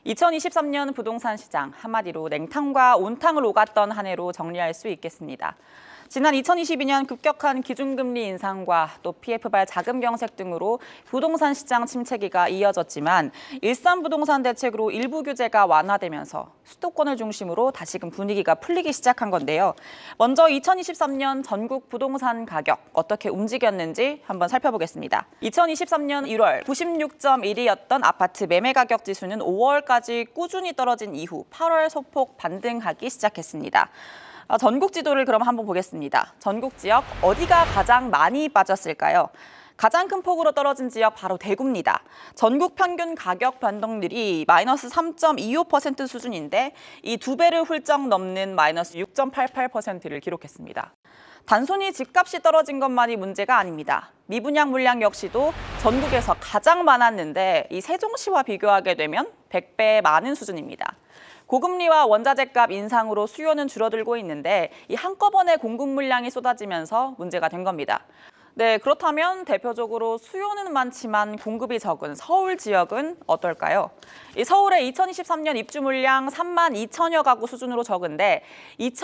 2023년 부동산 시장, 한마디로 냉탕과 온탕을 오갔던 한 해로 정리할 수 있겠습니다. 지난 2022년 급격한 기준금리 인상과 또 PF발 자금 경색 등으로 부동산 시장 침체기가 이어졌지만 일산 부동산 대책으로 일부 규제가 완화되면서 수도권을 중심으로 다시금 분위기가 풀리기 시작한 건데요. 먼저 2023년 전국 부동산 가격 어떻게 움직였는지 한번 살펴보겠습니다. 2023년 1월 96.1이었던 아파트 매매 가격 지수는 5월까지 꾸준히 떨어진 이후 8월 소폭 반등하기 시작했습니다. 전국 지도를 그럼 한번 보겠습니다. 전국 지역 어디가 가장 많이 빠졌을까요? 가장 큰 폭으로 떨어진 지역 바로 대구입니다. 전국 평균 가격 변동률이 마이너스 3.25% 수준인데 이 2배를 훌쩍 넘는 마이너스 6.88%를 기록했습니다. 단순히 집값이 떨어진 것만이 문제가 아닙니다. 미분양 물량 역시도 전국에서 가장 많았는데 이 세종시와 비교하게 되면 100배 많은 수준입니다. 고금리와 원자재값 인상으로 수요는 줄어들고 있는데 이 한꺼번에 공급 물량이 쏟아지면서 문제가 된 겁니다. 네, 그렇다면 대표적으로 수요는 많지만 공급이 적은 서울 지역은 어떨까요? 이 서울의 2023년 입주 물량 3만 2천여 가구 수준으로 적은데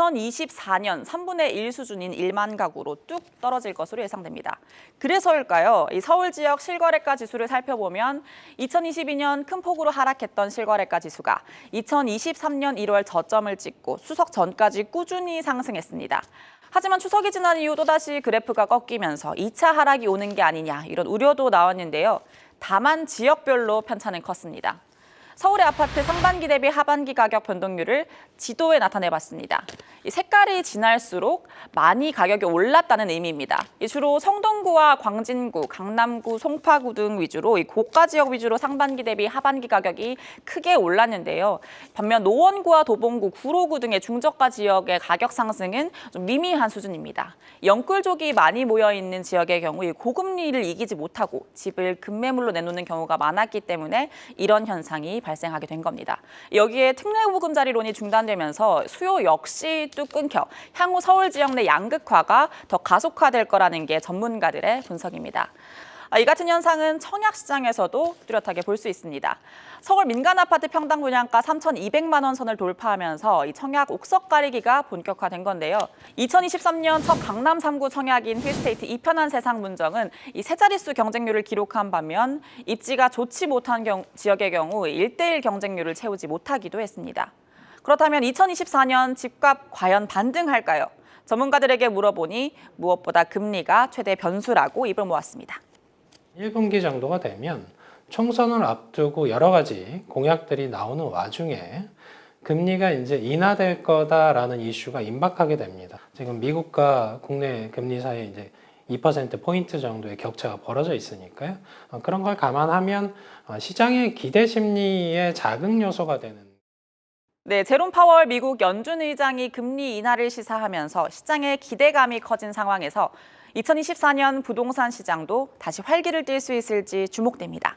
2024년 3분의 1 수준인 1만 가구로 뚝 떨어질 것으로 예상됩니다. 그래서일까요? 이 서울 지역 실거래가 지수를 살펴보면 2022년 큰 폭으로 하락했던 실거래가 지수가 2023년 1월 저점을 찍고 추석 전까지 꾸준히 상승했습니다. 하지만 추석이 지난 이후 또다시 그래프가 꺾이면서 2차 하락이 오는 게 아니냐 이런 우려도 나왔는데요. 다만 지역별로 편차는 컸습니다. 서울의 아파트 상반기 대비 하반기 가격 변동률을 지도에 나타내봤습니다. 이 색깔이 진할수록 많이 가격이 올랐다는 의미입니다. 주로 성동구와 광진구, 강남구, 송파구 등 위주로 이 고가 지역 위주로 상반기 대비 하반기 가격이 크게 올랐는데요. 반면 노원구와 도봉구, 구로구 등의 중저가 지역의 가격 상승은 좀 미미한 수준입니다. 영끌족이 많이 모여있는 지역의 경우 이 고금리를 이기지 못하고 집을 급매물로 내놓는 경우가 많았기 때문에 이런 현상이 발생하게 된 겁니다. 여기에 특례보금자리론이 중단되면서 수요 역시 뚝 끊겨 향후 서울 지역 내 양극화가 더 가속화될 거라는 게 전문가들의 분석입니다. 이 같은 현상은 청약시장에서도 뚜렷하게 볼 수 있습니다. 서울 민간 아파트 평당 분양가 3,200만 원 선을 돌파하면서 이 청약 옥석 가리기가 본격화된 건데요. 2023년 첫 강남 3구 청약인 힐스테이트 이편한 세상 문정은 이 세 자릿수 경쟁률을 기록한 반면 입지가 좋지 못한 지역의 경우 1대1 경쟁률을 채우지 못하기도 했습니다. 그렇다면 2024년 집값 과연 반등할까요? 전문가들에게 물어보니 무엇보다 금리가 최대 변수라고 입을 모았습니다. 1분기 정도가 되면 총선을 앞두고 여러 가지 공약들이 나오는 와중에 금리가 이제 인하될 거다라는 이슈가 임박하게 됩니다. 지금 미국과 국내 금리 사이에 이제 2%포인트 정도의 격차가 벌어져 있으니까요. 그런 걸 감안하면 시장의 기대 심리의 자극 요소가 되는. 네, 제롬 파월 미국 연준 의장이 금리 인하를 시사하면서 시장의 기대감이 커진 상황에서 2024년 부동산 시장도 다시 활기를 띨 수 있을지 주목됩니다.